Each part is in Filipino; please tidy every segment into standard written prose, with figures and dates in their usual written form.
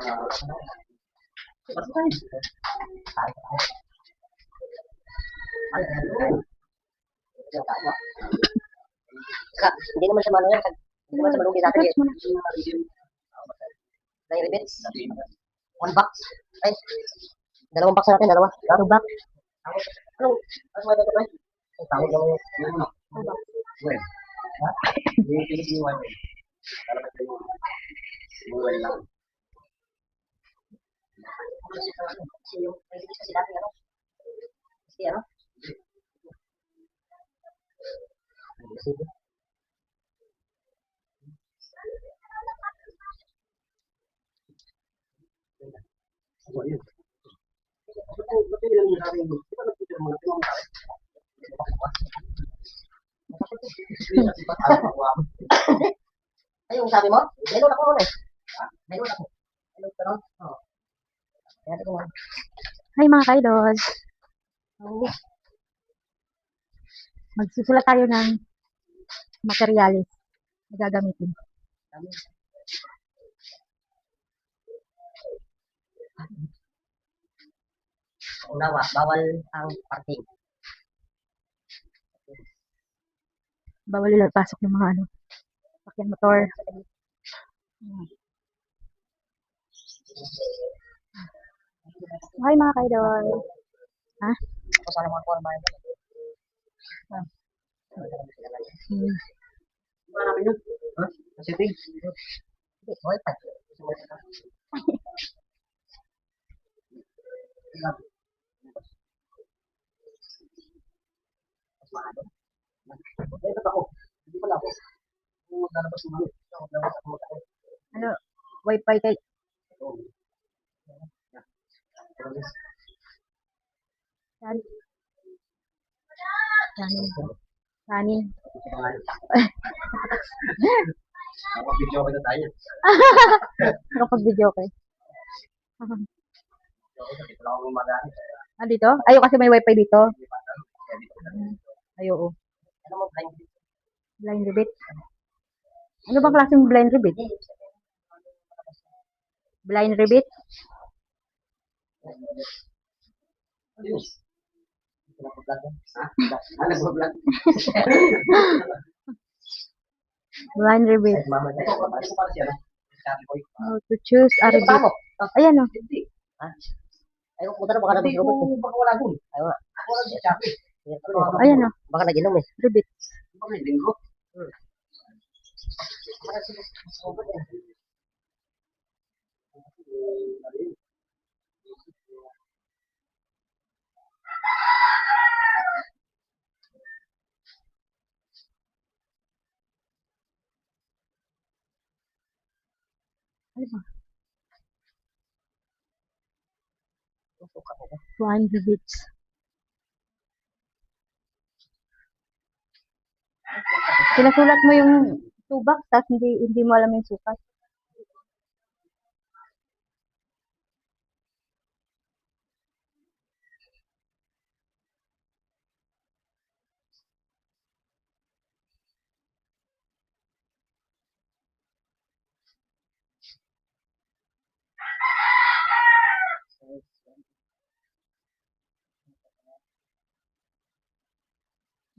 Hindi naman siya maluya. Hindi naman siya malugi sa atin. Dahil ribets. 1 box. Ay, 2 box natin, dalawa. 2 box. Anong may ito ba? Ang tawag lang yung ano? Well. Ha? Yung pinag-iwan mo. Para ba kayo? Buwan lang. Kasi yung ribets kasi dati ano? Kasi ano? Ay, yung sabi mo? Download ako muna eh. Download ako. Download ka nun? Oo. Kaya ito mo. Hi mga ka-idol. Magsusulat tayo ng materialis na gagamitin. Unawa, bawal ang parking. Bawal ilagpasok ng mga sakyan motor. Hi mga ka-idol. Ha? Kung saan ang mga forma yun. Hanapin yun. Ha? Setting? Hindi, wifi. Hindi pala ako. Lalabas mo ano. Ano? Wifi kay... Kanin. Video ko na tayo. Nakapag-video kay. Dito lang ako gumagamit. Ah, dito? Ayaw kasi may wifi dito. Ayaw. Ano mo, blind? Blind ribbit. Ano bang klaseng blind ribbit? Blind ribbit? Ayos. Nag-vlog. Blind ribbit. How to choose a ribbit. Ayan o. Ayaw, punta na baka nag-robot. Baka wala dun. Ayaw nga. Ayan o. Baka nag-inom eh. Ribbit. Baka nag-linggo. Ano ba? Blind ribbits. Sinasulat mo yung tubak, tapos hindi mo alam yung sukat.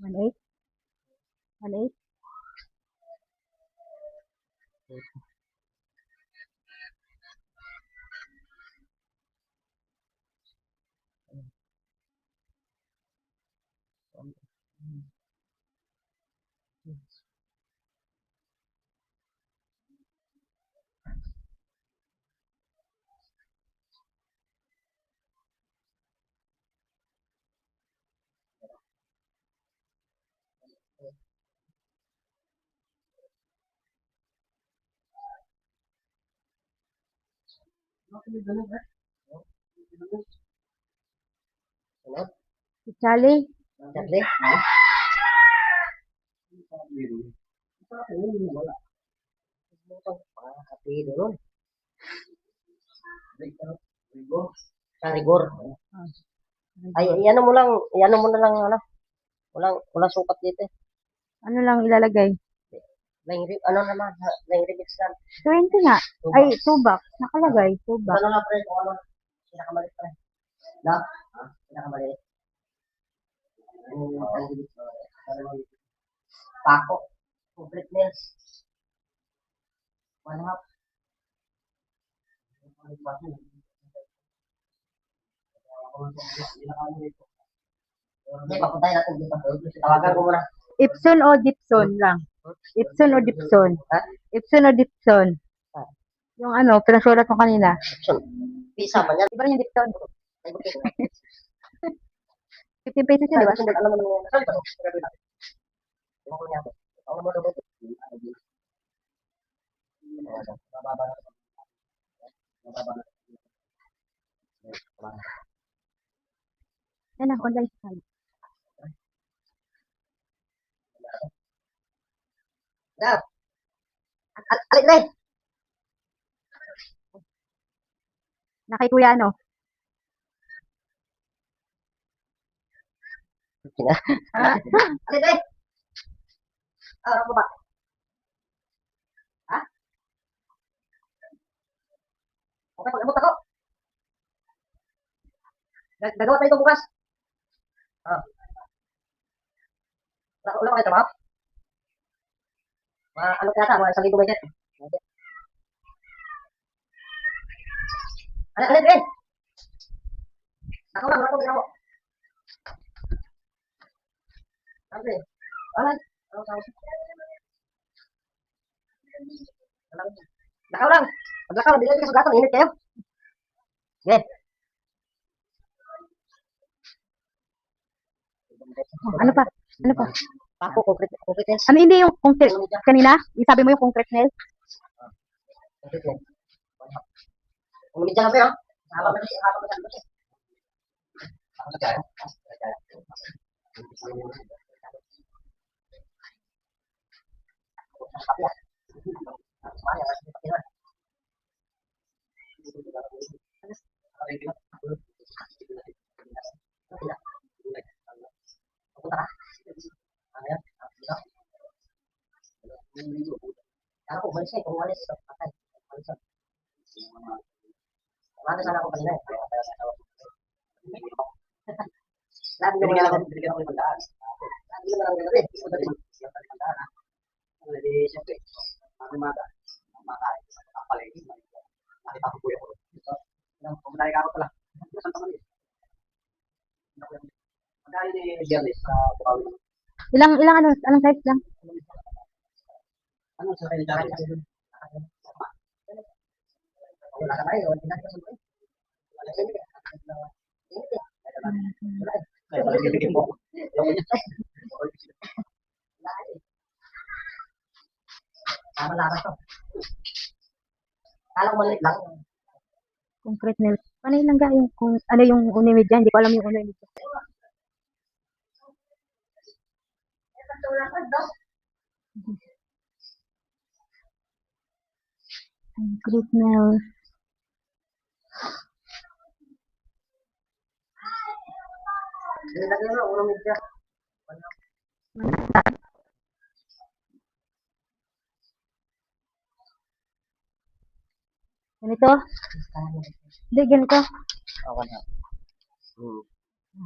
One eight. 1.8. Si Charlie. Charlie? Kapido nun. Sa rigor. Ay, iano mo lang, ano. Walang sukat dito eh. Ano lang ilalagay? Ano naman, line remix lang. 20 nga. Ay, 2 box. Nakalagay, 2 box. Ano nga, pre, kung ano, pinakamaliit, pre. No? Pinakamaliit. Pako. Complete meals. 1/2. Hindi, papuntahin natin dito. Tawagan ko muna. Ipson o Dipson lang? Ipson o Dipson? Ha? Ipson o Dipson? Yung ano, pinasulat mo kanina. Pisa man yan. Iba rin yung Dipson. Ay, buti. 50 pesos yun, di ba? Alam mo naman yan. Sorry, ano? Ewan ko niya. Ako naman daw. Mababa na. Mababa na. Yan ang online site. Daw. Alin na eh. Na kay Kuya ano? Alin na eh. Ano ba? Ha? Okay, pag-abot ako. Gagawa tayo ito bukas. Wala ko kayo trabaho. Ano kaya ta? Mga 1,000 budget. Alin, eh. Ako lang, ako ginawa. Ano eh? Alin? Ano tawag? Lakaw lang. Pag lakaw, bilhin ka sa gatong, init kayo. Okay. Ano pa? Ano pa? Pako, concrete nails. Ano hindi yung concrete? Kanina? Isabi mo yung concrete nail? Concrete nails. Umidya lang pero. Haba mo siya, haba mo siya. Ako sa kaya. Ako, umalis eh. Kung umalis, patay. Umalis eh. Umalis sana ako kanina eh. Lagi naman ako yung pagdaan. Lagi naman ako yung pagdaan. Jadi, siyempre, umaga, makain. Kapalagi, nakita ko po yung pumunta ka ako pala. Saan pa mali? Magkali ni Jerlis sa Bukawi. Ilang ano? Anong size lang? Ano sa kayo dyan? Wala ka tayo, hindi ka sumuli. Wala ka tayo. Kaya pala bibigyan mo. Tama to. Kala ko maliit lang. Concrete nail. Paano yun lang ga? Yung, kung, ano yung unimid dyan? Hindi ko alam yung unimid dyan. Concrete nail. Nilagay mo, unang media. Ganito? Hindi, ganito. Ako na.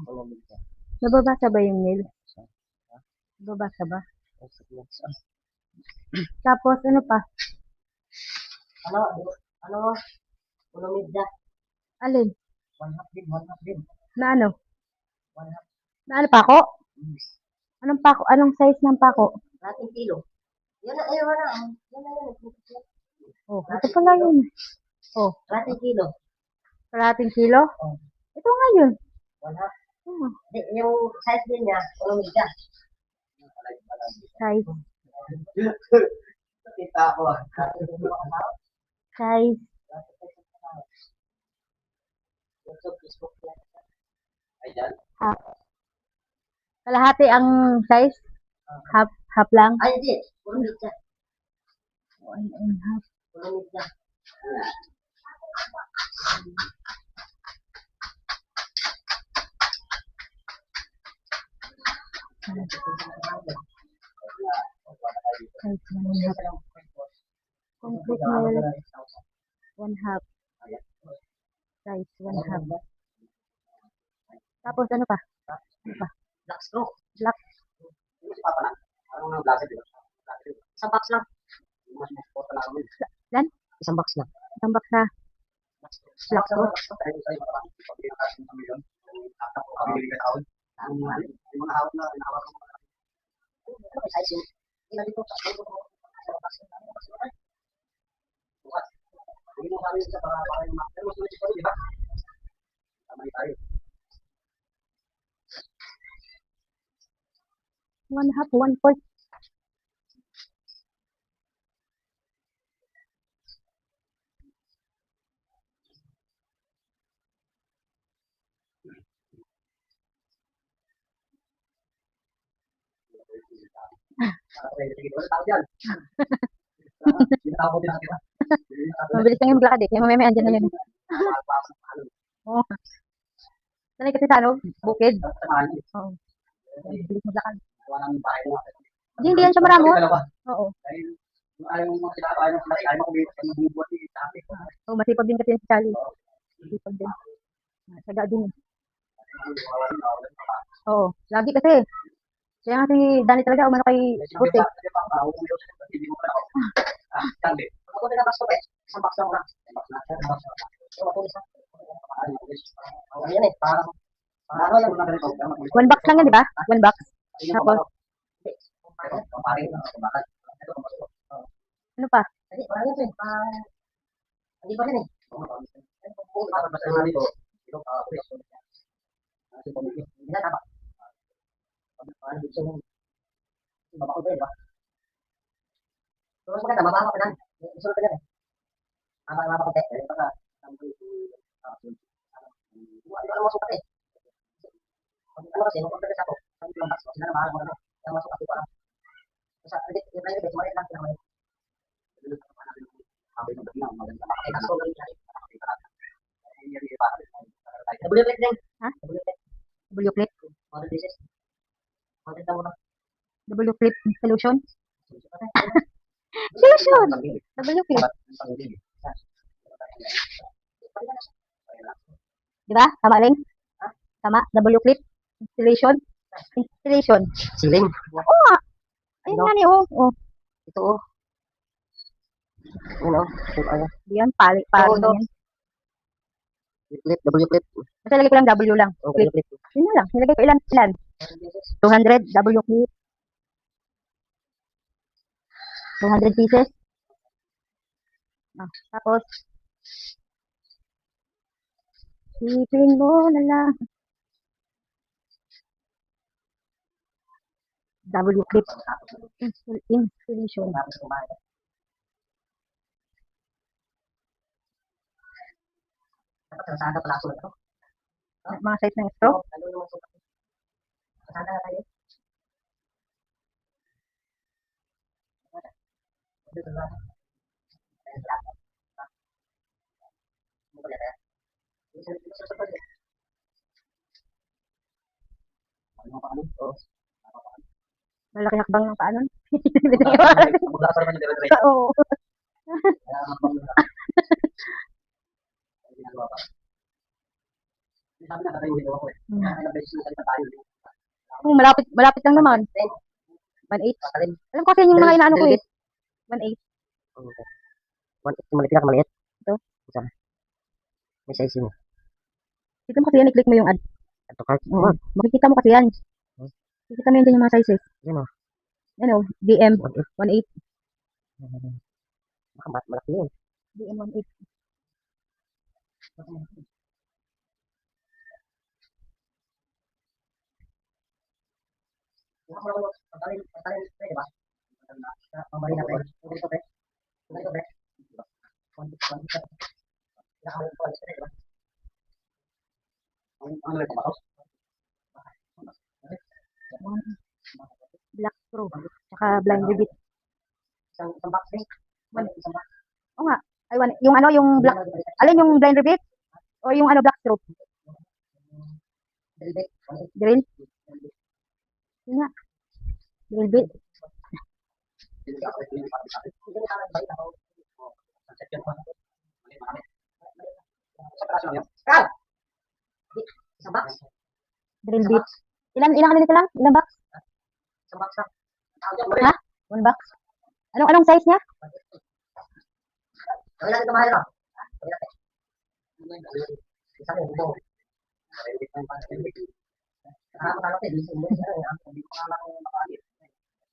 Unang media. Nababasa ba yung nail? Nababasa ba? Tapos, ano pa? Ano? Unang media. Alin? 1/2 din. Na ano? 1/2. Na ano pako? Anong pako? Anong size ng pako? Nating kilo. Yan na, ayun na. Yan na yun. Oh, ito pala yun. Oh, Nating kilo. kalahating kilo? Oh. Ito nga yun. 1/2. Oh, Yung size din niya, unang media. size. Kita ko. Size. Facebook niya. Ayan. Half. Kalahati ang size? Half lang? Ay, hindi. Unang media. 1.5. Unang media. Size 1 half. Concrete nail 1 half. Size 1 half. Tapos ano pa? Black straw. Black. Isang box lang. Lan? Isang box lang. Isang box na black straw. One half, 1/4. Mabilis lang yung lakad eh. Kaya mamaya andyan na yun. Oo. Sanay kasi sa ano, bukid. Oo. Mabilis maglakad. Hindi yan siya maramo. Oo. Oo, masipag din kasi si Charlie. Masipag din. Saga din. Oo, lagi kasi. Kaya nga si Danny talaga umano kay Buti. One box lang yan, di ba? One box. Tapos, ano pa? Hindi pa rin eh. Terus maganda, mababa ka lang. Isunod ka lang eh. Mababa ka lang. Ano masukat eh. Ano kasi, nung pagkakas ako, sabi ko lang box ko, sila na mahal mo na. Kaya masukat ko lang. Kasi, yung private eh, sumalit lang, pinamalit. Double click din. Ha? Double click. W clip. Model pieces. Model lang mo lang. W clip solution. Solution! W clip. Di ba? Tama rin? Tama? W clip. Installation. Installation. Siling. Oo nga. Ayun nga ni, oh. Oh. Ito oh. Yun oh. Diyan, pali Oo, ito. yan. Clip, double clip. Basta lagay ko lang W lang. Oh, Clip. clip. Yun na lang. Nilagay ko ilan? Ilan? 200 W clip. 200 pieces. Ah, tapos, sipin mo na lang. W clip. Installation. Dapat sasada pala ako ito. Mga size ng straw. Ano naman sukat? Sasada na tayo. Malaki hakbang ng paanon. Oo. Malapit, malapit lang naman. 1/8. Alam ko kasi yung mga inaano ko eh. 1/8. Maliit lang, maliit. Ito? Isa. May size mo. Dito mo kasi yan, i-click mo yung add. Ito card. Oo. Makikita mo kasi yan. Makikita mo yan dyan yung mga sizes. Yan o. Ano, DM 1/8. 1/8. Malaki yun. DM 1/8. Black Pro. Tsaka blind ribbit. Isang box rin. Oo nga. Ay, yung ano, yung black. Alin yung blind ribbit? O yung ano, black stroke? Drill? Yun nga. Drill bit. Kal! Isang box. Drill bit. Ilang ano nito lang? Ilang box? Isang box na. Ha? One box. Anong size niya? Gawin natin ito mahal, no? Gawin natin. Isang yung buo.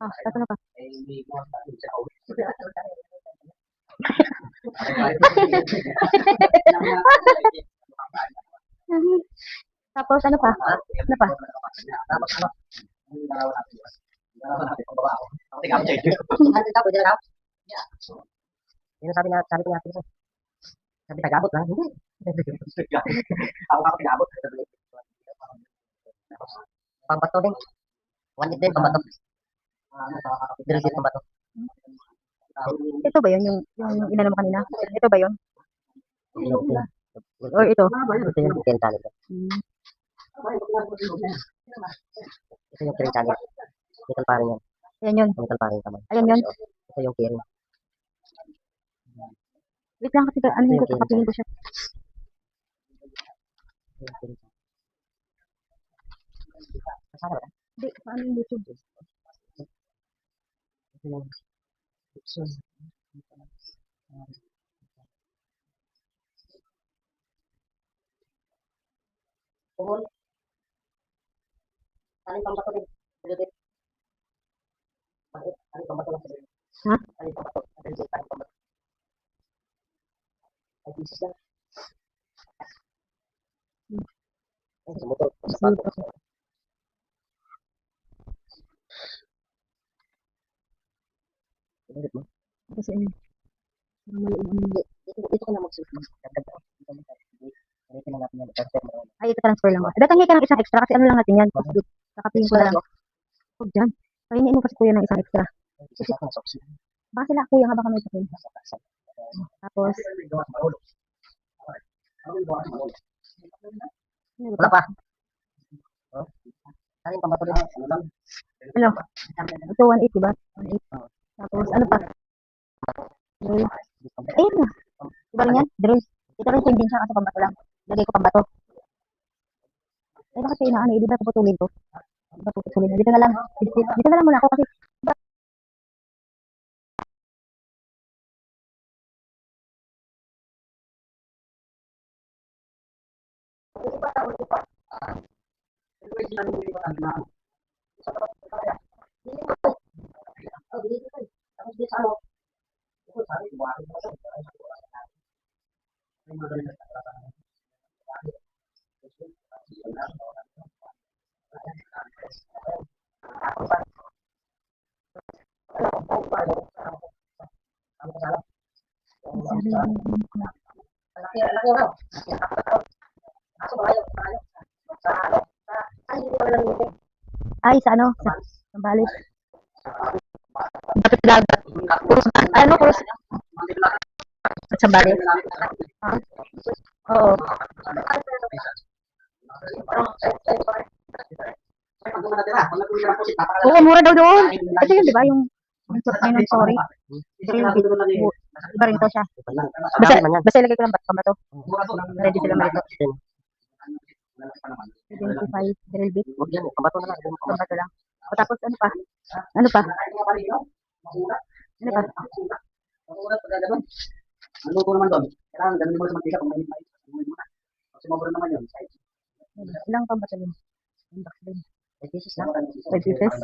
Ah, tato na pa. Tapos ano pa? Ano pa? Tapos ano? Pwede na raw? Yun ang sabi ko natin. Sabi tagabot lang. Hindi. Ako pinabot. Pambato din. One hit din, pambato. Drill din, pambato. Ito ba yun? Yung inano mo kanina? Ito ba yun? Or ito? Ito yung tin channel. Hmm. Ito yung tin channel. Metal paring yan. Ayan yun. Metal paring kamay. Ayan yun. Ito yung key ring. Wait lang kasi ano yung kapapingin ko siya. Kasama ba? Hindi, paano yung YouTube? Ito yung Dixon. Tuhol. Alin pambato din. Pwede. Alin pambato lang. Ha? Alin pambato. Alin pambato. Ay, pieces lang. Ay, sa motor. Sa pato. Ulit mo. Kasi ano, mali yung ano. Dito ko na magsusunod. Dagdag ko. Dito na natin yan. Transfer mo. Ay, ito transfer lang. Datangi ka ng isang extra kasi ano lang natin yan. Kakapingin ko na lang. Huwag dyan. Kainin mo kasi kuya ng isang extra. Isa ko na soksi. Baka sila kuya nga baka may sakin. Tapos, Wala pa. Oh. Alin pambato din. Ano lang? ano? Ito 180 ba? 180. Tapos, ano pa? Drill. Ayun na. Diba rin yan? Drill. Ito rin same din siya kasi pambato lang. Lagay ko pambato. Eh, bakit kayo na ano? Di ba puputulin ko? Di ba puputulin na? Dito na lang. Dito na lang muna ako kasi ay sa ano? Sa balik. Dapat dagat. Ano ko sa balik? Oo. Oo, mura daw doon. Ito yun, di ba? Yung sorry. Iba rin to siya. Basta ilagay ko lang ba to? Ready sila malito. 75 drill bit. Huwag yan. Pambato na lang. Pambato lang. O tapos ano pa? Ano pa? Ano pa? Ano ko naman doon? Kailangan ganun mo sa mantika kung may mais. Kasi mabura naman yun. Ilang pambato yun? Yung box din. 5 pieces lang. 5 pieces.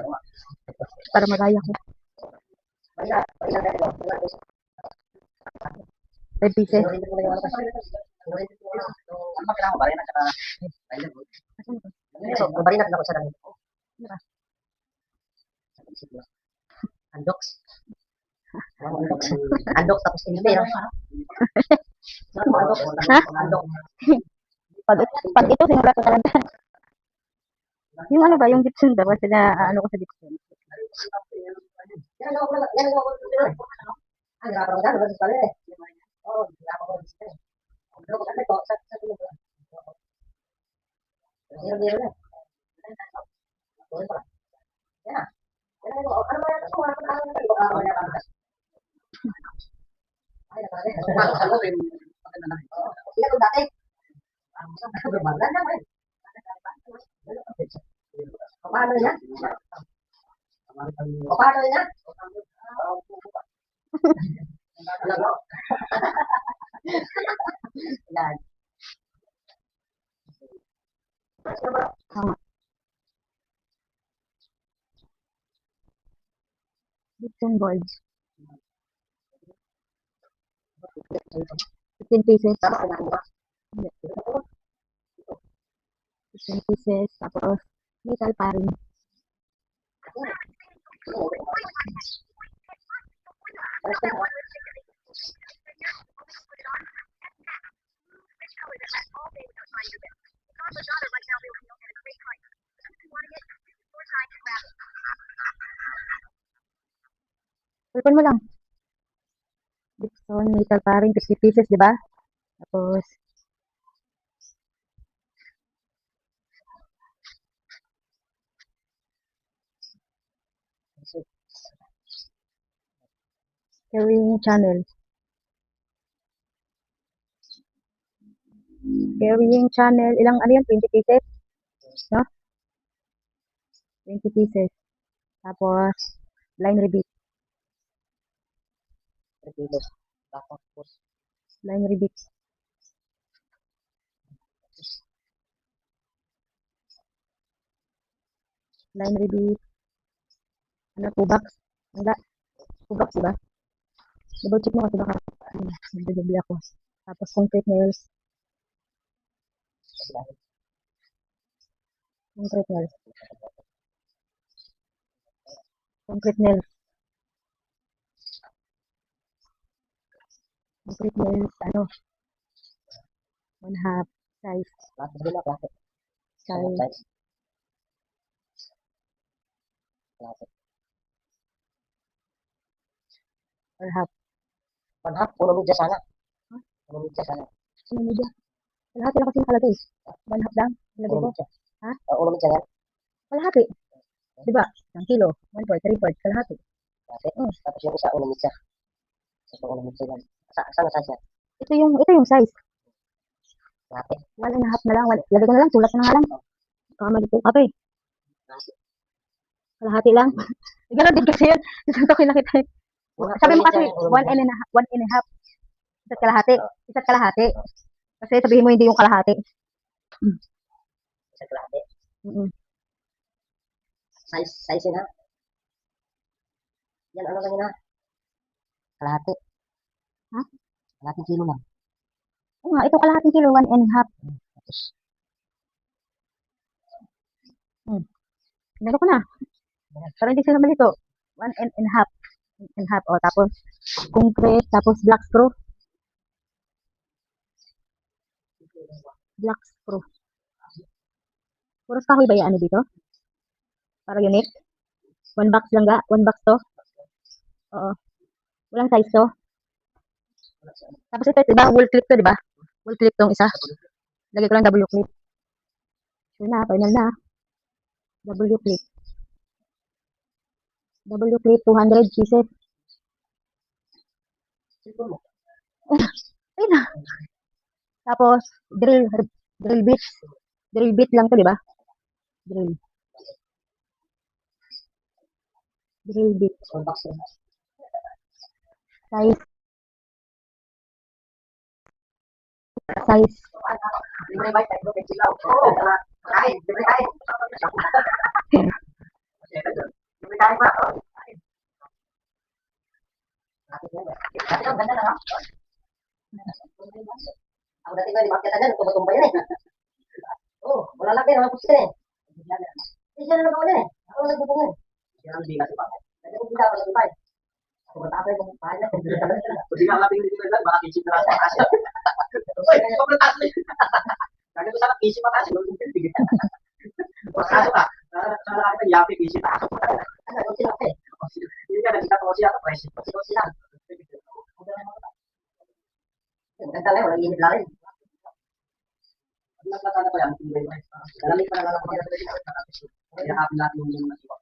Para magaya ko. 5 pieces. Ano ba kailangan mo? Barina at saka... So, barina na ko sa lang. Andox. Andox tapos hindi. Ha? Andox. Pag ito, sinulat ko talaga. Yung ano ba, yung Gibson ba? Kasi na ano ko sa Gibson. Paano yan? Paano yan? Yan. Tama. Lipton Gold. 15 pieces. Hindi. 15 pieces. Tapos, metal paring. Open mo lang. Lipton, metal paring, 50 pieces, di ba? Tapos, carrying channel. Carrying channel. Ilang, ano yan? 20 pieces? No? 20 pieces. Tapos, line ribbit. Line ribbit. Line ribbit. Ano, 2 box? Wala. 2 box, diba? Double check mo kasi baka nagdadabli ako. Tapos, concrete nails. Concrete nails. Concrete nails. Concrete nails, ano? 1/2 size. Size. Or half. Puno media sana. Huh? Puno media sana. Ano media? Kalahati lang kasi nakalagay. 1/2 lang. Nilagay Puno ko. media. Ha? Puno media yan. Kalahati. Diba? 1 kilo. 1/4, 3/4. Kalahati. Tapos yung isa, ulo media. Sa ulo media yan. Saan na siya? Ito yung size. Kalahati. 1.5 na lang. Lagay ko na lang. Sulat na nga lang. Kamali ko. Okay. Kalahati lang. Gano'n din kasi yun. Isang ko nakita. Sabi mo kasi 1.5. Isa't kalahati. Isa't kalahati. Kasi sabihin mo hindi yung kalahati. Isa kalahati. Mm-mm. Size yun ha. Yan ano lang yun ha. Kalahati. Ha? Kalahating kilo lang. Oo nga, ito kalahating kilo, 1.5. Tapos, Nalo ko na. Pero hindi sila malito. 1.5. And half. O, tapos, concrete, tapos black screw. Black screw. Puros kahoy ba yan dito? Para unique? 1 box lang ga? 1 box to? Oo. Walang size to? Tapos ito, diba? Wool clip to, diba? Wool clip tong isa. Lagay ko lang W clip. Sure na, final na. W clip. W clip, 200 pieces. Ayun na. Tapos, drill bit. Drill bit lang to, diba? Drill bit. Size. libre ba tayo kay Silaw? Oo. Kain, libre kain. Libre kain pa. Dati ang ganda na ha. Ang dating na, di makita na, tumba-tumba yan eh. Oo, wala lang naman po sila eh. Hindi siya na nagawa eh. Ako lang nagbubungan. Siya ang bigas pa. Kasi kung bigas, wala subay. Ako matapay kung pahay na. Hindi nga mating dito na, baka kisip na sa kasya. Uy, sobrang taas na yun. Kaya ko sana kisip mataas, yung tingin. Kaso ka, sana nakita yapi kisip taas. Ano, kung sila eh. Hindi nga, nagkita ko siya, presyo. Kasi kung sila. Maganda lang, walang init lang rin. Mas matanda ko yan, malamig pa lang ako. Kaya hapon natin yung masiwa.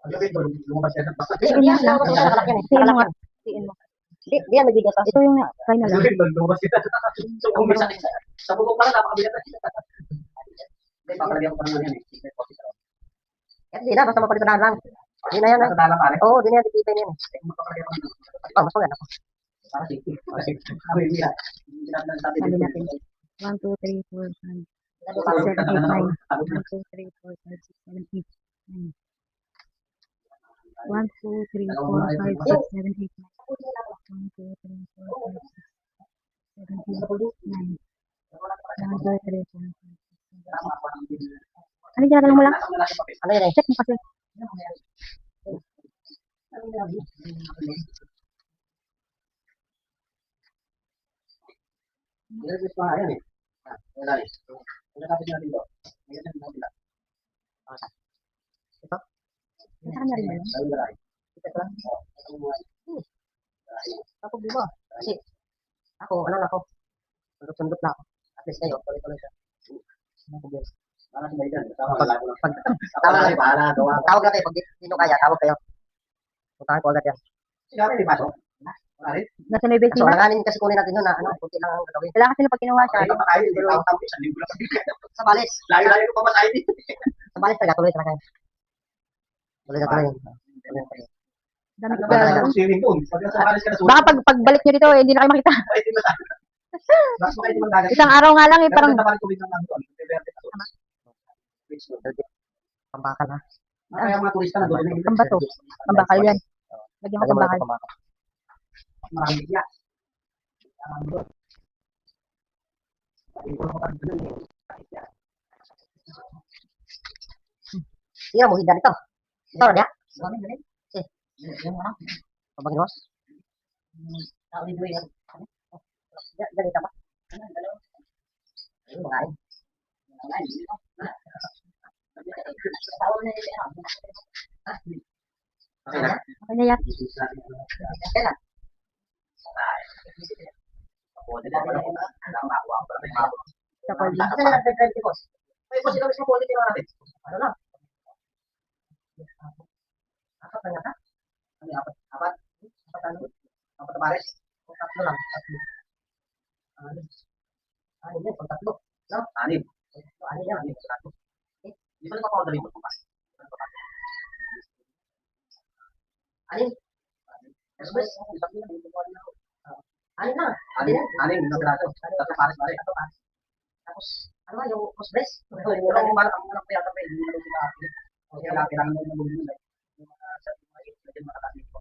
Tiin mo lang. Nakalak yan eh. Tiin mo Nakalak nga. yan. Tiin mo. Di yan, nagbigas. Ito yung final lang. Kung may sakit sa bubong pala, napakabigat na. Hindi, pakalagyan ko pa naman yan eh. Hindi na, basta mapalitan lang. Hindi na yan. Sa dala pare. Oo, hindi na yan. Titipin yan. Magpapalagyan ko naman. Oh, mas maganda. Para safety. Sabi nila. Sabi natin. 1, 2, 3, 4, 5, 6, 7, 8, 9. 1, 2, 3, 4, 5, 6, 7, 8, 9. 1, 2, 3, 4, 5, 6, 7, 8, 9. 1, 2, 3, 4, 5, 6, 7, 8, 9. 1, 2, 3, 4, 5, 6, 7, 8. Ano yung ginagalang mo lang? Ano yun eh? Check mo kasi. Nilagis pa nga yan eh. Wala eh. Nagkakapit natin ito. Ngayon natin natin lang. Sa kanya rin ba yun? Lalo na rin. Ako di ba? Kasi ako, ano na ako? Sundot-sundot na ako. At least kayo, tuloy-tuloy siya. Ano ko din? Para sa bayan. Tama ko lang. Tawag Tama bahala. Gawa. Tawag na kayo, pag di nyo kaya, tawag kayo. Puntahan ko agad yan. Sinabi ni Paso? Wala rin. Nasa Nueva So, Ecija. alanganin kasi kunin natin yun na, ano, kunti lang ang gagawin. Wala kasi na pag kinuha siya. Kaya pa tayo. Hindi tawag-tawag. Isang linggo lang. Sa balis. Layo-layo ko pa masahin eh. Sa balis talaga, tuloy talaga. Tuloy na tuloy. Dami ko Wala. ba? Swimming pool. Pag nasa Paris ka na Baka pagbalik nyo dito, hindi na kayo makita. Pwede ba tayo? Mas makita mo dagat. Isang araw nga lang eh, parang Parang tubig ng lang doon. Pambakal ha. Kaya mga turista na doon. ang bato. Ang bakal yan. Lagyan ko Lagyan ng mo na bakal. ito pambakal. Maraming biyak. Iya mo hidan ito. Ito na pabagin mo. Ganito ba? Makain. Okay na. Okay na yan. Kailan? Sa cold Kasi na nag-drive si boss. Ay, boss, ikaw mismo positive natin. Ano lang? Apat na yata? Ano yung apat? Apat? Apat ano? Apat na pares? Tatlo lang. Tatlo. Ano yun? Tatlo. No? Anim. Ano yan? Anim sa tatlo. Di ba nagpapaudali mo? Anim? Express. Anim na. Anim. Anim. Isang piraso. Tatlo pares pares. Tapos, ano ba yung kusbres? Pero kung malak ang malak pa yata pa, hindi mo lang sila akit. O kaya kailangan mo ng bumili nila. Yung mga sa mga yung makakasip ko.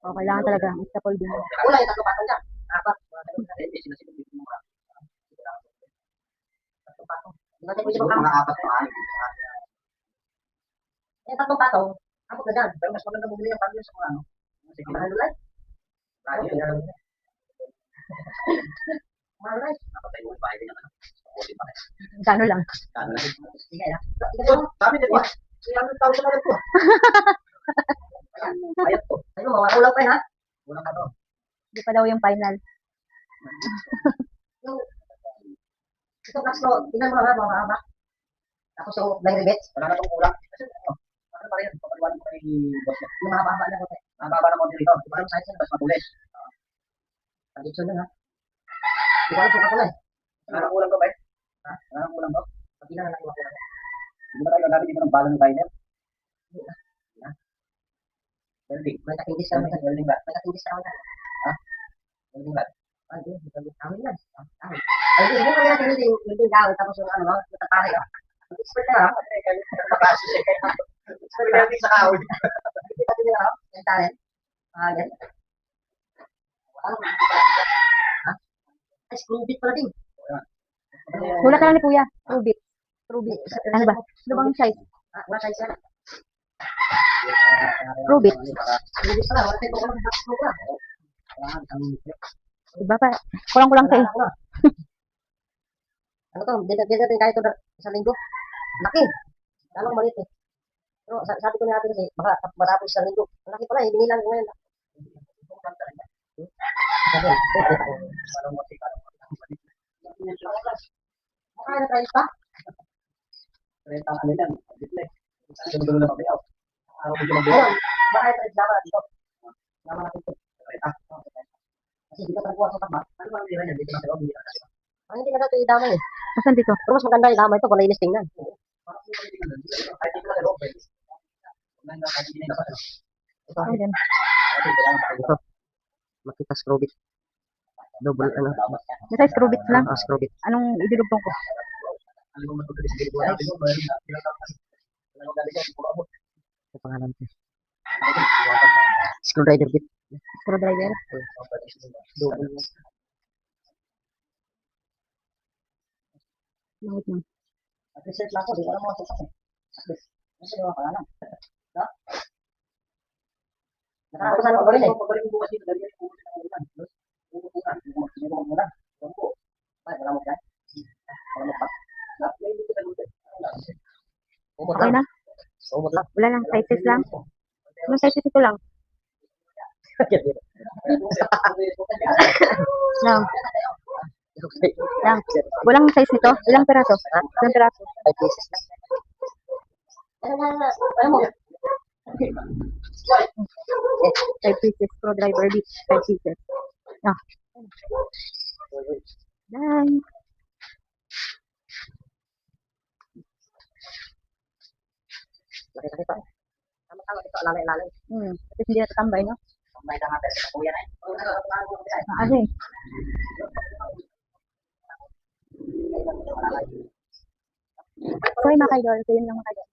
O, kailangan talaga. Sa cold din. Kulay, tatlo patong dyan. Apat. Hindi sila sila dito mga Tatlong patong. Di ba tayo pwede siguro magkama? mga apat na anim. Eh, tatlong patong. Abot na dyan. Pero mas maganda bumili ang pamilya sa mga ano. Sige, Mahal lang. tayo yun. Mahal lang. Dapat tayo bahay din naman. Pwede pa rin. Gano lang. Kano na. Sige na. So, dami din po. 300,000 na rin po. Ayun po. Ayun, mga ulang pa yun ha. Unang ano. Hindi pa daw yung final. Ito Max Pro, tingnan mo ha, mga mahaba. Tapos yung line rivets, Wala na itong kulang. Kasi ano. Ano pa rin. Papaliwan ko kay boss niya. yung mahaba-haba na konti. Mababa na konti rito. Parang size yan. Mas matulis. Addiction nun ha. Di ko alam kung kapulay. Wala nang kulang ko ba eh? Ha? Wala nang kulang ko? Pati na lang yung makulang. Hindi ba tayo gagamit dito ng balon liner? Welding. May katingis ka naman. Welding ba? May katingis ka naman. Welding ba? Ay, di. Amin yan. Amin. Ay, di. Hindi mo yan building down. Tapos yung ano, matatari ha. Expert ka ha. Welding sa kahoy. Hindi pa din ha. Yung talent. Yan. Ano? Ha? Ay, screw bit pala din. Sulat na lang ni Kuya. Rubik. Rubik. Ano ba? Ano bang size? Wala size yan. Rubik. Screw bit pala. Wala tayo kung ano screw ka. Diba pa? Kulang-kulang sa'yo. Ano to? Hindi natin kaya ito isang linggo. Laki. Lalong maliit eh. Pero sabi ko natin kasi, baka matapos isang linggo. Ang laki pala, hinihilan ko ngayon. Mukha na tayo pa. 30 ano yan. Display. Sunod na lang pabayaw. Ano kung gumagawa? Bakit sama dito? Sama natin ito. Kasi dito talaga sa tama. Ano ba ang nila niya? Dito na sa loob. Ang hindi na daw ito idamay. Asan dito? Pero mas maganda idamay ito, kung nainis tingnan. Parang hindi ko tingnan. Kahit dito na sa loob. Kahit hindi na dapat. Ito, Ayan. ito. Makita screw bit. Double, ano, Basta screw bits lang. screw bit. Anong idudugtong ko? Ano mo matutulis sa dito natin? Ano galing yan? Puro abot. Ito pangalan ko. Screwdriver bit. Screwdriver. Double. Langit lang. At-research lang ako. Di ko alam mga sasakit. At-least. Kasi naman pala lang. Nakakakusan ako rin eh. Pabalik mo bukas dito. Dali yan. Pumunta ng ulan. Pupunta. Sino ang ulan? Tungko. Ay, wala mo dyan. Wala mo pa. May dito sa lupa. Umot Okay lang. na? Umot lang. Wala lang. Sizes lang. Anong sizes ito lang? Lang. Okay. Lang. Walang size nito? Ilang peraso? Ilang peraso? 5 pieces lang. Ano mo? 5 pieces. Screwdriver bit. 5 pieces. Ah. Done. Laki-laki pa. Tama-tama dito, lalay-lalay. Kasi hindi natatambay, no? May lang natin sa kuya na Ano eh. So, mga kaidol. So, yun lang mga kaidol.